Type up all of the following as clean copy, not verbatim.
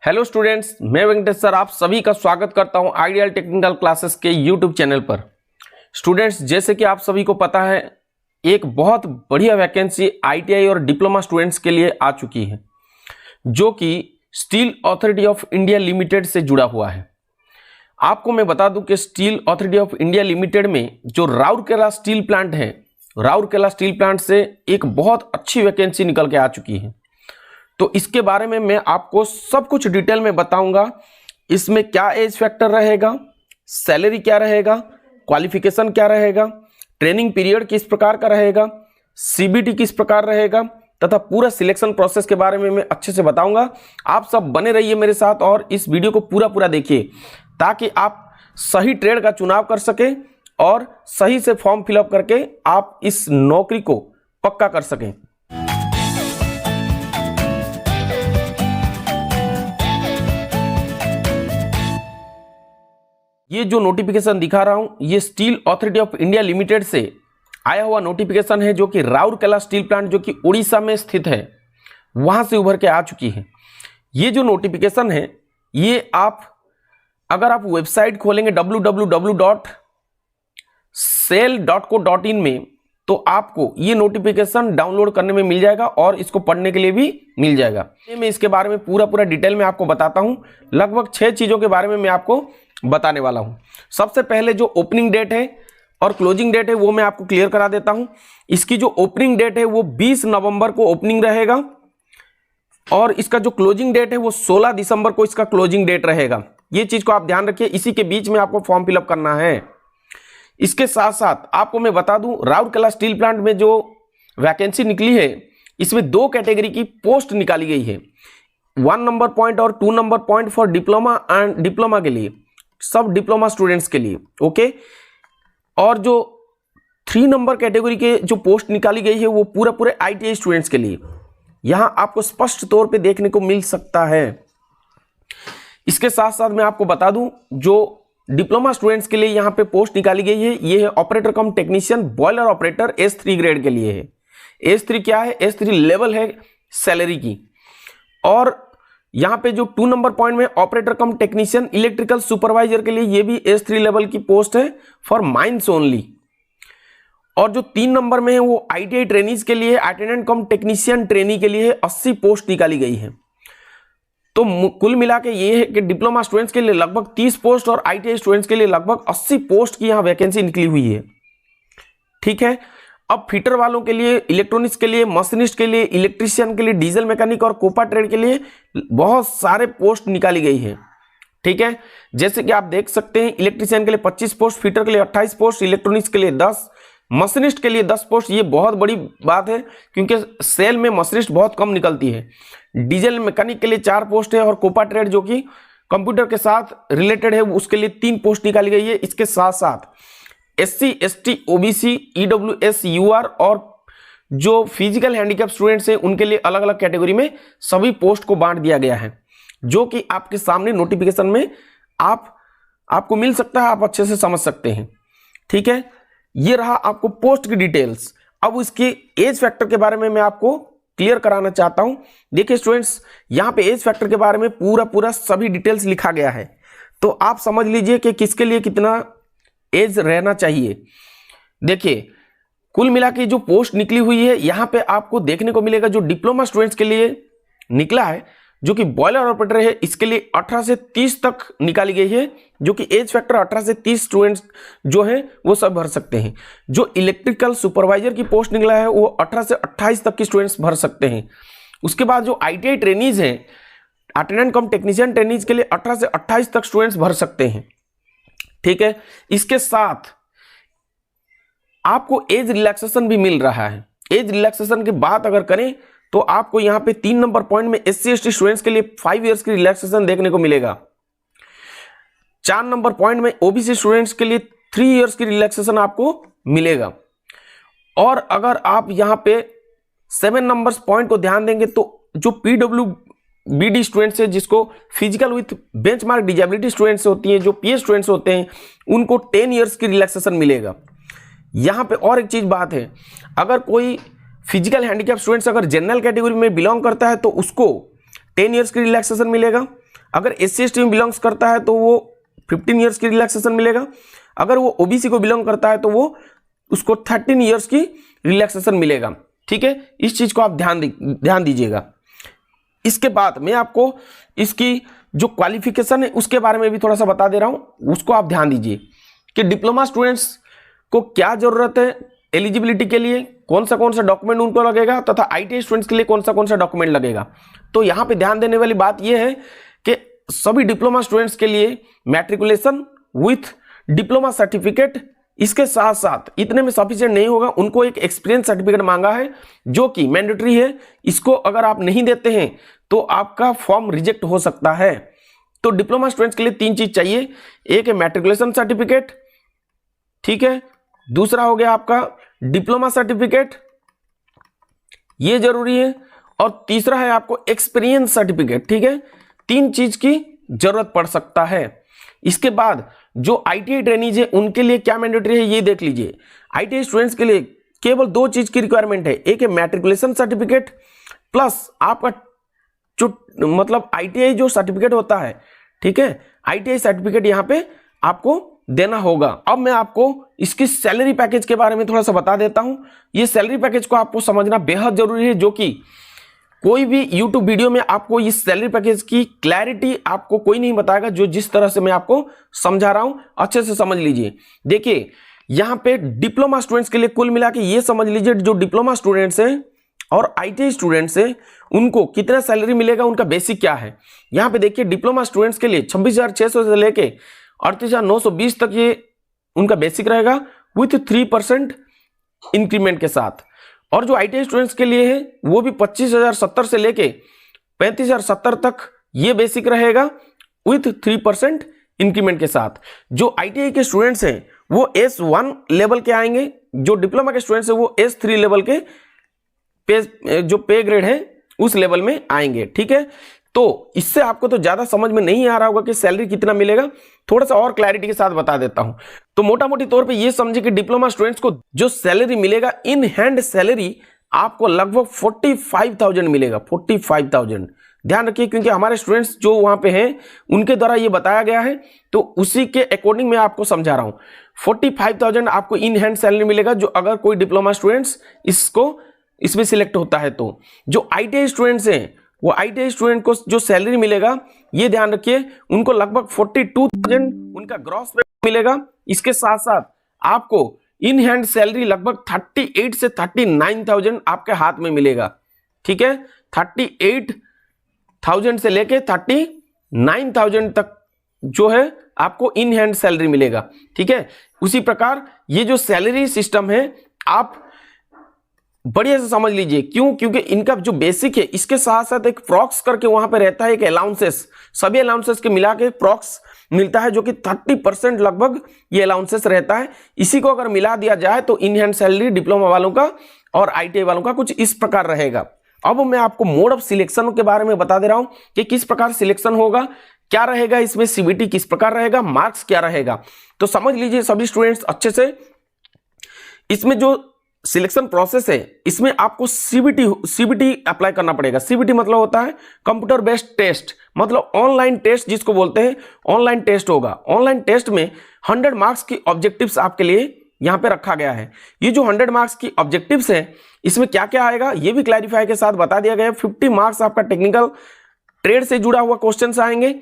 Hello students, मैं Venkatesh sir आप सभी का स्वागत करता हूं आइडियल टेक्निकल क्लासेस के यूट्यूब चैनल पर। स्टूडेंट्स, जैसे कि आप सभी को पता है, एक बहुत बढ़िया वैकेंसी आईटीआई और डिप्लोमा स्टूडेंट्स के लिए आ चुकी है, जो कि steel authority of India limited से जुड़ा हुआ है। आपको मैं बता दूं कि steel authority of India limited में जो राउरकेला स्टील प्लांट है, राउरकेला स्टील प्लांट से एक बहुत अच्छी वैकेंसी निकल के आ चुकी है। तो इसके बारे में मैं आपको सब कुछ डिटेल में बताऊंगा। इसमें क्या एज फैक्टर रहेगा, सैलरी क्या रहेगा, क्वालिफिकेशन क्या रहेगा, ट्रेनिंग पीरियड किस प्रकार का रहेगा, सीबीटी किस प्रकार रहेगा, तथा पूरा सिलेक्शन प्रोसेस के बारे में मैं अच्छे से बताऊंगा। आप सब बने रहिए मेरे साथ और इस वीडियो को पूरा देखिए, ताकि आप सही ट्रेड का चुनाव कर सकें और सही से फॉर्म फिलअप करके आप इस नौकरी को पक्का कर सकें। ये जो नोटिफिकेशन दिखा रहा हूं, ये steel authority of India limited से आया हुआ नोटिफिकेशन है, जो कि राउरकेला स्टील प्लांट जो कि उड़ीसा में स्थित है, वहां से उभर के आ चुकी है। ये जो नोटिफिकेशन है, ये अगर आप वेबसाइट खोलेंगे www.sel.co.in में, तो आपको ये नोटिफिकेशन डाउनलोड करने में मिल जाएगा और इसको पढ़ने के लिए भी मिल जाएगा। मैं इसके बारे में पूरा डिटेल में आपको बताता हूं। लगभग 6 चीजों के बारे में मैं आपको बताने वाला हूं। सबसे पहले जो ओपनिंग डेट है और क्लोजिंग डेट है वो मैं आपको क्लियर करा देता हूं। इसकी जो ओपनिंग डेट है वो 20 नवंबर को ओपनिंग रहेगा और इसका जो क्लोजिंग डेट है वो 16 दिसंबर को इसका क्लोजिंग डेट रहेगा। ये चीज को आप ध्यान रखिए, इसी के बीच में आपको फॉर्म फिलअप करना है। इसके साथ साथ आपको मैं बता दूं, राउरकेला स्टील प्लांट में जो वैकेंसी निकली है, इसमें 2 कैटेगरी की पोस्ट निकाली गई है, 1 नंबर पॉइंट और 2 number point for diploma and diploma के लिए, सब डिप्लोमा स्टूडेंट्स के लिए। ओके, और जो 3 नंबर कैटेगरी के जो पोस्ट निकाली गई है वो पूरे आईटीआई स्टूडेंट्स के लिए यहां आपको स्पष्ट तौर पे देखने को मिल सकता है। इसके साथ साथ मैं आपको बता दूं, जो डिप्लोमा स्टूडेंट्स के लिए यहां पे पोस्ट निकाली गई है, ये है ऑपरेटर कम technician boiler operator S3 grade के लिए है। S3 क्या है? S3 लेवल है सैलरी की। और यहां पे जो 2 नंबर पॉइंट में ऑपरेटर कम टेक्नीशियन इलेक्ट्रिकल सुपरवाइजर के लिए, ये भी S3 लेवल की पोस्ट है फॉर माइंस ओनली। और जो 3 नंबर में है वो आईटीआई ट्रेनीज के लिए, अटेंडेंट कम टेक्नीशियन ट्रेनी के लिए 80 पोस्ट निकाली गई है। तो कुल मिला के ये है कि डिप्लोमा स्टूडेंट्स के लिए लगभग 30 पोस्ट और आईटीआई स्टूडेंट्स के लिए लगभग 80 पोस्ट की यहां वैकेंसी निकली हुई है। ठीक है, अब फिटर वालों के लिए, इलेक्ट्रॉनिक्स के लिए, मशीनिस्ट के लिए, इलेक्ट्रीशियन के लिए, डीजल मैकेनिक और कोपा ट्रेड के लिए बहुत सारे पोस्ट निकाली गई है। ठीक है, जैसे कि आप देख सकते हैं, इलेक्ट्रीशियन के लिए 25 पोस्ट, फिटर के लिए 28 पोस्ट, इलेक्ट्रॉनिक्स के लिए 10, मशीनिस्ट के लिए 10 पोस्ट। ये बहुत बड़ी बात है क्योंकि सेल में मशीनिस्ट बहुत कम निकलती है। डीजल मैकेनिक के लिए 4 पोस्ट है और कोपा ट्रेड जो कि कंप्यूटर के साथ रिलेटेड है, उसके लिए 3 पोस्ट निकाली गई है। इसके साथ साथ SC, ST, OBC, EWS, UR और जो फिजिकल हैंडीकैप स्टूडेंट्स हैं उनके लिए अलग अलग कैटेगरी में सभी पोस्ट को बांट दिया गया है, जो कि आपके सामने नोटिफिकेशन में आपको मिल सकता है, आप अच्छे से समझ सकते हैं। ठीक है, ये रहा आपको पोस्ट की डिटेल्स। अब इसके एज फैक्टर के बारे में मैं आपको क्लियर कराना चाहता हूं। देखिए स्टूडेंट्स, यहां पे एज फैक्टर के बारे में पूरा सभी डिटेल्स लिखा गया है, तो आप समझ लीजिए कि किसके लिए कितना एज रहना चाहिए। देखिए, कुल मिला के जो पोस्ट निकली हुई है, यहां पे आपको देखने को मिलेगा जो डिप्लोमा स्टूडेंट्स के लिए निकला है, जो कि बॉयलर ऑपरेटर है, इसके लिए 18 से 30 तक निकाली गई है, जो कि एज फैक्टर 18 से 30 स्टूडेंट्स जो हैं वो सब भर सकते हैं। जो इलेक्ट्रिकल सुपरवाइजर की पोस्ट निकला है वो 18 से 28 तक की स्टूडेंट्स भर सकते हैं। उसके बाद जो आईटीआई ट्रेनीज हैं, अटेंडेंट कम टेक्नीशियन ट्रेनीज के लिए 18 से 28 तक स्टूडेंट्स भर सकते हैं। ठीक है, इसके साथ आपको एज रिलैक्सेशन भी मिल रहा है। एज रिलैक्सेशन की बात अगर करें तो आपको यहां पे 3 नंबर पॉइंट में SC, ST स्टूडेंट्स के लिए 5 इयर्स की रिलैक्सेशन देखने को मिलेगा। 4 नंबर पॉइंट में OBC स्टूडेंट्स के लिए 3 इयर्स की रिलैक्सेशन आपको मिलेगा। और अगर आप यहां पे 7 नंबर्स पॉइंट को ध्यान देंगे तो जो PWBD स्टूडेंट्स है, जिसको physical with benchmark disability students होती हैं, जो PS स्टूडेंट्स होते हैं, उनको 10 इयर्स की रिलैक्सेशन मिलेगा। यहां पे और एक चीज बात है, अगर कोई फिजिकल हैंडीकैप स्टूडेंट्स अगर जनरल कैटेगरी में बिलोंग करता है तो उसको 10 इयर्स की रिलैक्सेशन मिलेगा। अगर SC/ST में बिलोंग्स करता है तो वो 15 ईयर्स की रिलैक्सेशन मिलेगा। अगर वो OBC को बिलोंग करता है तो वो उसको 13 ईयर्स की रिलैक्सेशन मिलेगा। ठीक है, इस चीज को आप ध्यान दीजिएगा। इसके बाद मैं आपको इसकी जो क्वालिफिकेशन है उसके बारे में भी थोड़ा सा बता दे रहा हूं, उसको आप ध्यान दीजिए कि डिप्लोमा स्टूडेंट्स को क्या जरूरत है एलिजिबिलिटी के लिए, कौन सा डॉक्यूमेंट उनको लगेगा, तथा ITI स्टूडेंट्स के लिए कौन सा डॉक्यूमेंट लगेगा। तो यहां पे ध्यान देने वाली बात यह है कि सभी डिप्लोमा स्टूडेंट्स के लिए मैट्रिकुलेशन विथ डिप्लोमा सर्टिफिकेट, इसके साथ साथ इतने में सफिशिएंट नहीं होगा, उनको एक एक्सपीरियंस सर्टिफिकेट मांगा है जो कि मैंडेटरी है। इसको अगर आप नहीं देते हैं तो आपका फॉर्म रिजेक्ट हो सकता है। तो डिप्लोमा स्टूडेंट्स के लिए 3 चीज चाहिए, एक है मैट्रिकुलेशन सर्टिफिकेट, ठीक है, दूसरा हो गया आपका डिप्लोमा सर्टिफिकेट, ये जरूरी है, और तीसरा है आपको एक्सपीरियंस सर्टिफिकेट। ठीक है, 3 चीज की जरूरत पड़ सकता है। इसके बाद जो ITI ट्रेनीज है उनके लिए क्या मैंडेटरी है ये देख लीजिए। ITI स्टूडेंट्स के लिए केवल 2 चीज की रिक्वायरमेंट है, एक है मैट्रिकुलेशन सर्टिफिकेट प्लस आपका जो मतलब ITI जो सर्टिफिकेट होता है, ठीक है, ITI सर्टिफिकेट यहां पे आपको देना होगा। अब मैं आपको इसकी सैलरी पैकेज के बारे में थोड़ा सा बता देता हूं। ये सैलरी पैकेज को आपको समझना बेहद जरूरी है, जो कि कोई भी YouTube वीडियो में आपको इस सैलरी पैकेज की क्लैरिटी आपको कोई नहीं बताएगा। जो जिस तरह से मैं आपको समझा रहा हूं अच्छे से समझ लीजिए। देखिए यहां पे डिप्लोमा स्टूडेंट्स के लिए कुल मिला के ये समझ लीजिए, जो डिप्लोमा स्टूडेंट्स हैं और ITI स्टूडेंट्स हैं उनको कितना सैलरी मिलेगा, उनका बेसिक क्या है। यहां पे देखिए डिप्लोमा स्टूडेंट्स के लिए 26,600 से लेके 38,920 तक ये उनका बेसिक रहेगा विथ 3% इंक्रीमेंट के साथ। और जो ITI स्टूडेंट्स के लिए है वो भी 25,070 से लेके 35,070 तक ये बेसिक रहेगा विथ 3% इंक्रीमेंट के साथ। जो ITI के स्टूडेंट्स हैं वो S1 लेवल के आएंगे, जो डिप्लोमा के स्टूडेंट्स हैं वो S3 लेवल के जो पे ग्रेड है उस लेवल में आएंगे। ठीक है, तो इससे आपको तो ज्यादा समझ में नहीं आ रहा होगा कि सैलरी कितना मिलेगा, थोड़ा सा और क्लैरिटी के साथ बता देता हूं। तो मोटा मोटी तौर पे ये समझिए कि डिप्लोमा स्टूडेंट्स को जो सैलरी मिलेगा, इन हैंड सैलरी आपको लगभग 45,000 मिलेगा। 45,000 ध्यान रखिए, क्योंकि हमारे स्टूडेंट्स जो वहां पे हैं उनके द्वारा ये बताया गया है, तो उसी के अकॉर्डिंग मैं आपको समझा रहा हूं। 45,000 आपको इन हैंड सैलरी मिलेगा, जो अगर कोई डिप्लोमा स्टूडेंट्स इसमें सिलेक्ट होता है। तो जो ITI स्टूडेंट्स हैं वो ITI स्टूडेंट को जो सैलरी मिलेगा ये ध्यान रखिए, उनको लगभग 42,000 उनका ग्रॉस मिलेगा। इसके साथ साथ आपको इन हैंड सैलरी लगभग 38 से 39,000 आपके हाथ में मिलेगा। ठीक है, 38,000 से लेके 39,000 तक जो है आपको इन हैंड सैलरी मिलेगा। ठीक है, उसी प्रकार ये जो सैलरी सिस्टम है आप बढ़िया से समझ लीजिए। क्यों? क्योंकि इनका जो बेसिक है इसके साथ साथ एक प्रॉक्स करके वहां पे रहता है, एक अलाउंसेस, सभी अलाउंसेस के मिला के प्रॉक्स मिलता है, जो कि 30% लगभग ये अलाउंसेस रहता है। इसी को अगर मिला दिया जाए तो इन हैंड सैलरी डिप्लोमा वालों का और ITI वालों का कुछ इस प्रकार रहेगा। अब मैं आपको मोड ऑफ सिलेक्शन के बारे में बता दे रहा हूं कि किस प्रकार सिलेक्शन होगा, क्या रहेगा इसमें, CBT किस प्रकार रहेगा, मार्क्स क्या रहेगा। तो समझ लीजिए सभी स्टूडेंट्स अच्छे से। इसमें जो सिलेक्शन प्रोसेस है इसमें आपको CBT अप्लाई करना पड़ेगा। CBT मतलब होता है कंप्यूटर बेस्ड टेस्ट, मतलब ऑनलाइन टेस्ट जिसको बोलते हैं, ऑनलाइन टेस्ट होगा। ऑनलाइन टेस्ट में 100 मार्क्स की ऑब्जेक्टिव्स आपके लिए यहां पे रखा गया है। ये जो 100 मार्क्स की ऑब्जेक्टिव्स है इसमें क्या क्या आएगा ये भी क्लैरिफाई के साथ बता दिया गया है। 50 मार्क्स आपका टेक्निकल ट्रेड से जुड़ा हुआ क्वेश्चन आएंगे,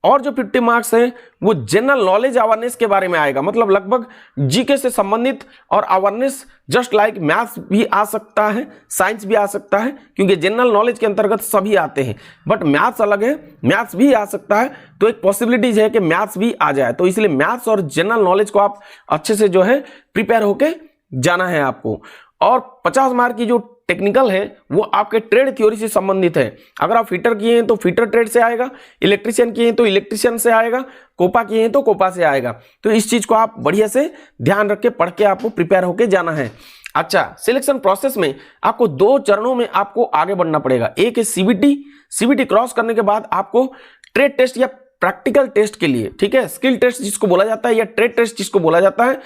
और जो 50 मार्क्स हैं वो जनरल नॉलेज अवेयरनेस के बारे में आएगा, मतलब लगभग जीके से संबंधित और अवेयरनेस, जस्ट लाइक मैथ्स भी आ सकता है, साइंस भी आ सकता है, क्योंकि जनरल नॉलेज के अंतर्गत सभी आते हैं, बट मैथ्स अलग है, मैथ्स भी आ सकता है। तो एक पॉसिबिलिटीज है कि मैथ्स भी आ जाए, तो इसलिए मैथ्स और जनरल नॉलेज को आप अच्छे से जो है प्रिपेयर होके जाना है आपको। और 50 मार्क की जो टेक्निकल है वो आपके ट्रेड थ्योरी से संबंधित है। अगर आप फिटर किए हैं तो फिटर ट्रेड से आएगा, इलेक्ट्रिशियन किए हैं तो इलेक्ट्रिशियन से आएगा, कोपा किए हैं तो कोपा से आएगा। तो इस चीज को आप बढ़िया से ध्यान रख के पढ़ के आपको प्रिपेयर होके जाना है। अच्छा, सिलेक्शन प्रोसेस में आपको 2 चरणों में आपको आगे बढ़ना पड़ेगा। एक है CBT क्रॉस करने के बाद आपको ट्रेड टेस्ट या प्रैक्टिकल टेस्ट के लिए, ठीक है, स्किल टेस्ट जिसको बोला जाता है, या ट्रेड टेस्ट जिसको बोला जाता है,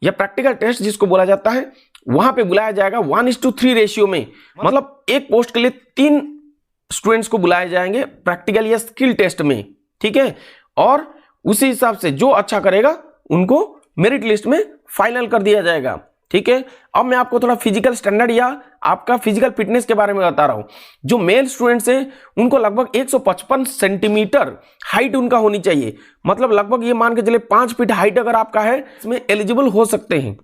या प्रैक्टिकल टेस्ट जिसको बोला जाता है, वहां पे बुलाया जाएगा 1:3 रेशियो में, मतलब एक पोस्ट के लिए 3 स्टूडेंट्स को बुलाए जाएंगे प्रैक्टिकल या स्किल टेस्ट में। ठीक है, और उसी हिसाब से जो अच्छा करेगा उनको मेरिट लिस्ट में फाइनल कर दिया जाएगा, ठीक है। अब मैं आपको थोड़ा फिजिकल स्टैंडर्ड या आपका फिजिकल फिटनेस के बारे में बता रहा हूं। जो मेल स्टूडेंट्स हैं उनको लगभग 155 सेंटीमीटर हाइट उनका होनी चाहिए, मतलब लगभग ये मान के चले 5 फीट हाइट अगर आपका है इसमें एलिजिबल हो सकते हैं।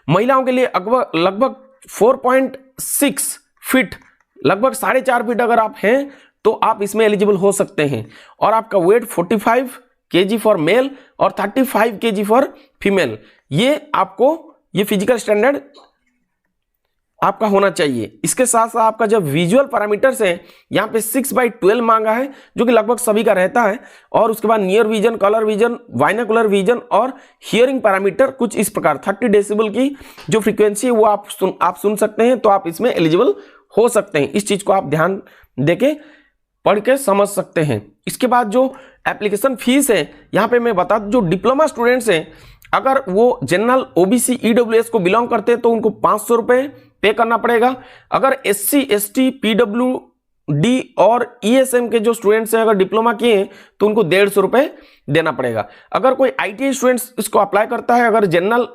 महिलाओं के लिए लगभग 4.6 फीट, लगभग 4.5 फीट अगर आप हैं तो आप इसमें एलिजिबल हो सकते हैं। और आपका वेट 45 kg फॉर मेल और 35 kg फॉर फीमेल, ये आपको ये फिजिकल स्टैंडर्ड आपका होना चाहिए। इसके साथ साथ आपका जो विजुअल पैरामीटर्स है यहाँ पे 6/12 मांगा है, जो कि लगभग सभी का रहता है। और उसके बाद near vision, colour vision, binocular vision और हियरिंग पैरामीटर कुछ इस प्रकार 30 डेसिबल की जो फ्रीक्वेंसी है वो आप सुन सकते हैं, तो आप इसमें एलिजिबल हो सकते हैं। इस चीज को आप ध्यान देके पढ़ के समझ सकते हैं। इसके बाद जो एप्लीकेशन फीस है यहाँ पे मैं बता दूं, जो डिप्लोमा स्टूडेंट्स हैं अगर वो जनरल ओबीसी ईडब्ल्यूएस को बिलोंग करते हैं तो उनको 500 रुपए पे करना पड़ेगा। अगर एससी एसटी पीडब्ल्यूडी और ईएसएम के जो स्टूडेंट्स हैं अगर डिप्लोमा किए हैं तो उनको 150 रुपए देना पड़ेगा। अगर कोई आईटीआई स्टूडेंट्स इसको अप्लाई करता है, अगर जनरल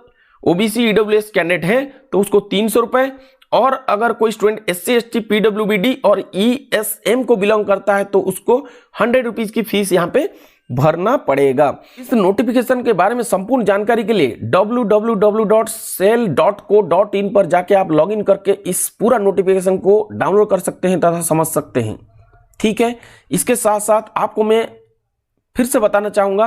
ओबीसी ईडब्ल्यूएस कैंडिडेट है तो उसको 300 रुपए, और अगर कोई स्टूडेंट एससी एसटी पीडब्ल्यूबीडी और ईएसएम को बिलोंग करता है तो उसको 100 रुपीज की फीस यहाँ पे भरना पड़ेगा। इस नोटिफिकेशन के बारे में संपूर्ण जानकारी के लिए www.cell.co.in पर जाके आप लॉगिन करके इस पूरा नोटिफिकेशन को डाउनलोड कर सकते हैं तथा समझ सकते हैं, ठीक है। इसके साथ साथ आपको मैं फिर से बताना चाहूंगा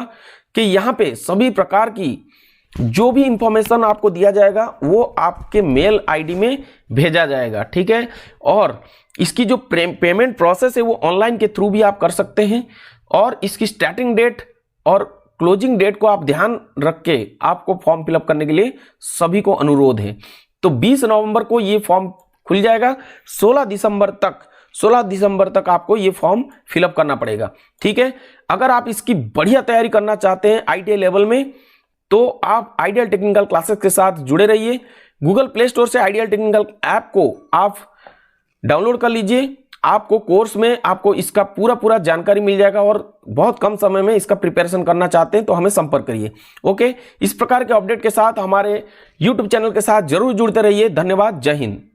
कि यहाँ पे सभी प्रकार की जो भी इंफॉर्मेशन आपको दिया जाएगा वो आपके मेल आईडी में भेजा जाएगा, ठीक है। और इसकी जो पेमेंट प्रोसेस है वो ऑनलाइन के थ्रू भी आप कर सकते हैं। और इसकी स्टार्टिंग डेट और क्लोजिंग डेट को आप ध्यान रख के आपको फॉर्म फिलअप करने के लिए सभी को अनुरोध है। तो 20 नवंबर को ये फॉर्म खुल जाएगा, 16 दिसंबर तक आपको ये फॉर्म फिलअप करना पड़ेगा, ठीक है। अगर आप इसकी बढ़िया तैयारी करना चाहते हैं आईटीआई लेवल में तो आप आइडियल टेक्निकल क्लासेस के साथ जुड़े रहिए। गूगल प्ले स्टोर से आइडियल टेक्निकल ऐप को आप डाउनलोड कर लीजिए। आपको कोर्स में आपको इसका पूरा जानकारी मिल जाएगा और बहुत कम समय में इसका प्रिपरेशन करना चाहते हैं तो हमें संपर्क करिए। ओके, इस प्रकार के अपडेट के साथ हमारे YouTube चैनल के साथ जरूर जुड़ते रहिए। धन्यवाद, जय हिंद।